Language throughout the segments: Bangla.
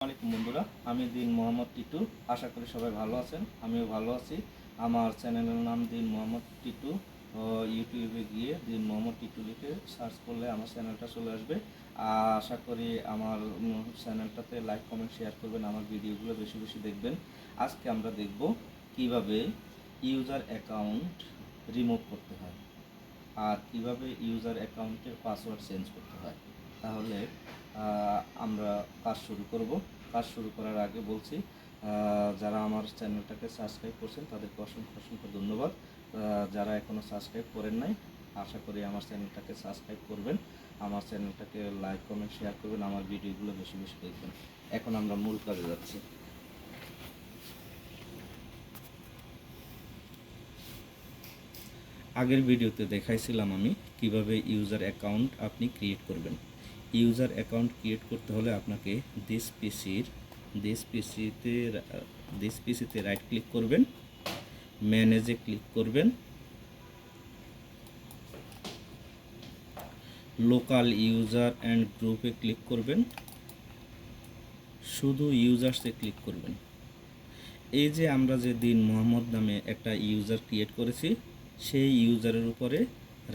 আসসালামু আলাইকুম বন্ধুরা, আমি দিন মোহাম্মদ টিটু। আশা করি সবাই ভালো আছেন, আমিও ভালো আছি। আমার চ্যানেলের নাম দিন মোহাম্মদ টিটু। ইউটিউবে গিয়ে দিন মোহাম্মদ টিটু লিখে সার্চ করলে আমার চ্যানেলটা চলে আসবে। আশা করি আমার চ্যানেলটাতে লাইক কমেন্ট শেয়ার করবেন, আমার ভিডিওগুলো বেশি বেশি দেখবেন। আজকে আমরা দেখব কিভাবে ইউজার অ্যাকাউন্ট রিমুভ করতে হয় আর কিভাবে ইউজার অ্যাকাউন্টের পাসওয়ার্ড চেঞ্জ করতে হয়। তাহলে আমরা কাজ শুরু করব। কাজ শুরু করার আগে বলছি, যারা আমার চ্যানেলটাকে সাবস্ক্রাইব করছেন তাদেরকে অসংখ্য অসংখ্য ধন্যবাদ। যারা এখনও সাবস্ক্রাইব করেন নাই, আশা করি আমার চ্যানেলটাকে সাবস্ক্রাইব করবেন, আমার চ্যানেলটাকে লাইক কমেন্ট শেয়ার করবেন, আমার ভিডিওগুলো বেশি বেশি দেখবেন। এখন আমরা মূল কাজে যাচ্ছি। আগের ভিডিওতে দেখাইছিলাম আমি কিভাবে ইউজার অ্যাকাউন্ট আপনি ক্রিয়েট করবেন। ইউজার অ্যাকাউন্ট ক্রিয়েট করতে হলে আপনাকে দিস পিসিতে রাইট ক্লিক করবেন, ম্যানেজে ক্লিক করবেন, লোকাল ইউজার অ্যান্ড গ্রুপে ক্লিক করবেন, শুধু ইউজার্সে ক্লিক করবেন। এই যে আমরা যে দিন মোহাম্মদ নামে একটা ইউজার ক্রিয়েট করেছি, সেই ইউজারের উপরে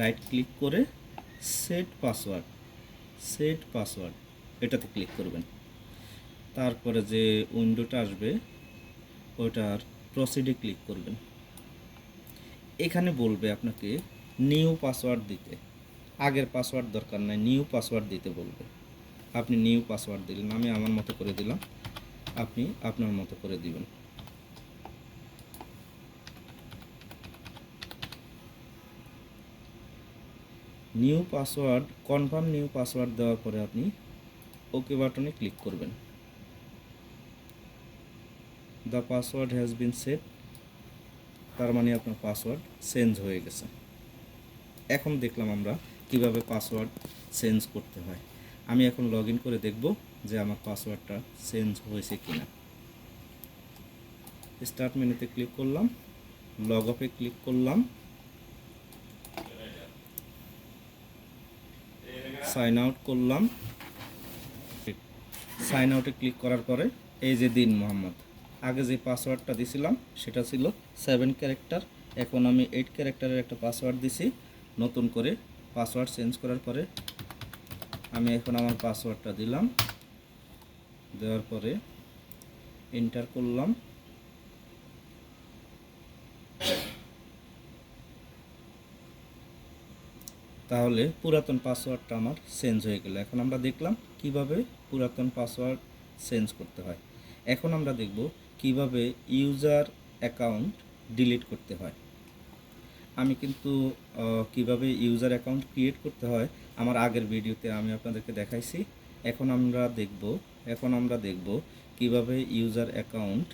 রাইট ক্লিক করে সেট পাসওয়ার্ড এটাতে ক্লিক করবেন। তারপরে যে উইন্ডোটা আসবে ওটার প্রসিডে ক্লিক করবেন। এখানে বলবে আপনাকে নিউ পাসওয়ার্ড দিতে, আগের পাসওয়ার্ড দরকার নাই, নিউ পাসওয়ার্ড দিতে বলবে। আপনি নিউ পাসওয়ার্ড দিলেন, আমি আমার মতো করে দিলাম, আপনি আপনার মতো করে দিবেন। New password, confirm new password দেওয়ার পরে আপনি ওকে বাটনে ক্লিক করবেন। The password has been set, তার মানে আপনার পাসওয়ার্ড চেঞ্জ হয়ে গেছে। এখন দেখলাম আমরা কিভাবে পাসওয়ার্ড চেঞ্জ করতে হয়। আমি এখন লগ ইন করে দেখব যে আমার পাসওয়ার্ডটা চেঞ্জ হয়েছে কিনা। স্টার্ট মেনুতে ক্লিক করলাম, লগ অফে ক্লিক করলাম, সাইন আউট করলাম। সাইন আউটে ক্লিক করার পরে এই যে দিন মোহাম্মদ, আগে যে পাসওয়ার্ডটা দিছিলাম সেটা ছিল 7 ক্যারেক্টার, এখন আমি 8 ক্যারেক্টারের একটা পাসওয়ার্ড দিছি। নতুন করে পাসওয়ার্ড চেঞ্জ করার পরে আমি এখন আমার পাসওয়ার্ডটা দিলাম, দেওয়ার পরে এন্টার করলাম। তাহলে পুরাতন পাসওয়ার্ডটা আমার চেঞ্জ হয়ে গেল। এখন আমরা দেখলাম কিভাবে পুরাতন পাসওয়ার্ড চেঞ্জ করতে হয়। এখন আমরা দেখব কিভাবে ইউজার অ্যাকাউন্ট ডিলিট করতে হয়। আমি কিন্তু কিভাবে ইউজার অ্যাকাউন্ট ক্রিয়েট করতে হয় আমার আগের ভিডিওতে আমি আপনাদেরকে দেখাইছি। এখন আমরা দেখব কিভাবে ইউজার অ্যাকাউন্ট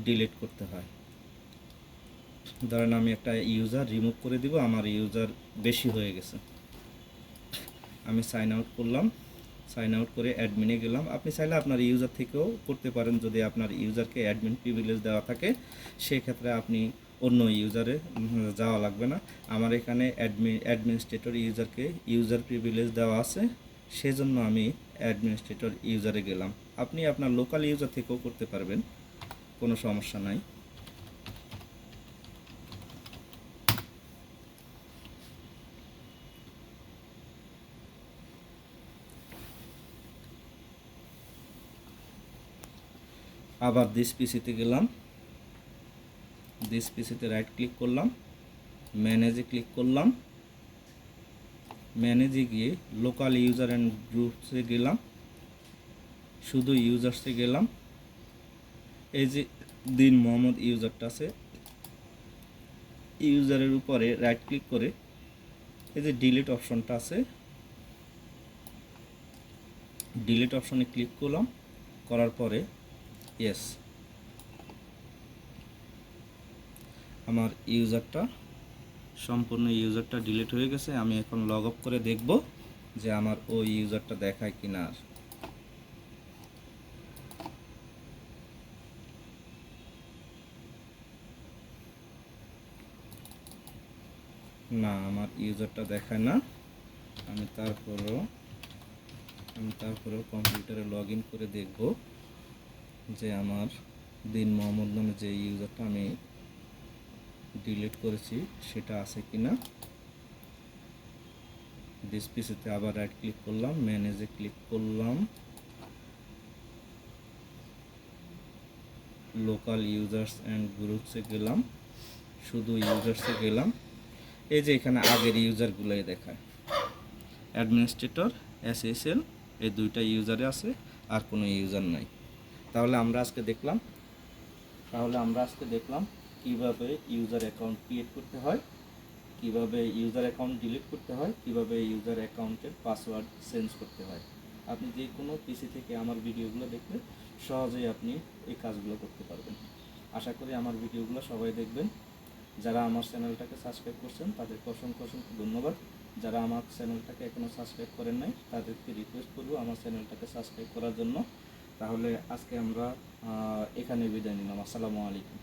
ডিলিট করতে হয়। ধরেন আমি একটা ইউজার রিমুভ করে দিব, আমার ইউজার বেশি হয়ে গেছে। আমি সাইন আউট করলাম, সাইন আউট করে অ্যাডমিনে গেলাম। আপনি চাইলে আপনার ইউজার থেকেও করতে পারেন, যদি আপনার ইউজারকে অ্যাডমিন প্রিভিলেজ দেওয়া থাকে সেক্ষেত্রে আপনি অন্য ইউজারে যাওয়া লাগবে না। আমার এখানে অ্যাডমিনিস্ট্রেটর ইউজারকে ইউজার প্রিভিলেজ দেওয়া আছে, সেজন্য আমি অ্যাডমিনিস্ট্রেটর ইউজারে গেলাম। আপনি আপনার লোকাল ইউজার থেকেও করতে পারবেন, কোনো সমস্যা নাই। আবার দিস পিসিতে গেলাম, দিস পিসিতে রাইট ক্লিক করলাম, ম্যানেজে ক্লিক করলাম, ম্যানেজে গিয়ে লোকাল ইউজার অ্যান্ড গ্রুপসে গেলাম, শুধু ইউজার্সে গেলাম। এই যে দিন মোহাম্মদ ইউজারটা আছে, ইউজারের উপরে রাইট ক্লিক করে এই যে ডিলিট অপশনটা আছে, ডিলিট অপশনে ক্লিক করলাম, করার পরে ইয়েস, আমার ইউজারটা সম্পূর্ণ ইউজারটা ডিলিট হয়ে গেছে। আমি এখন লগ আপ করে দেখব যে আমার ওই ইউজারটা দেখায় কিনা। না, আমার ইউজারটা দেখায় না। আমি তারপরেও কম্পিউটারে লগ ইন করে দেখব যে আমার দিন মোহাম্মদ নামে যে ইউজারটা আমি ডিলিট করেছি সেটা আছে কিনা। দিস পিসিতে আবার রাইট ক্লিক করলাম, ম্যানেজে ক্লিক করলাম, লোকাল ইউজার্স অ্যান্ড গ্রুপসে গেলাম, শুধু ইউজার্সে গেলাম। এই যে এখানে আগের ইউজারগুলোই দেখায়, অ্যাডমিনিস্ট্রেটর, SSL, এই দুইটা ইউজারে আছে, আর কোনো ইউজার নাই। তাহলে আমরা আজকে দেখলাম কিভাবে ইউজার অ্যাকাউন্ট ক্রিয়েট করতে হয়, কিভাবে ইউজার অ্যাকাউন্ট ডিলিট করতে হয়, কিভাবে ইউজার অ্যাকাউন্টের পাসওয়ার্ড চেঞ্জ করতে হয়। আপনি যে কোনো পিসি থেকে আমার ভিডিওগুলো দেখলে সহজেই আপনি এই কাজগুলো করতে পারবেন। আশা করি আমার ভিডিওগুলো সবাই দেখবেন। যারা আমার চ্যানেলটাকে সাবস্ক্রাইব করছেন তাদেরকে অসংখ্য ধন্যবাদ। যারা আমার চ্যানেলটাকে এখনও সাবস্ক্রাইব করেন নাই তাদেরকে রিকোয়েস্ট করব আমার চ্যানেলটাকে সাবস্ক্রাইব করার জন্য। তাহলে আজকে আমরা এখানে বিদায় নিলাম। আসসালামু আলাইকুম।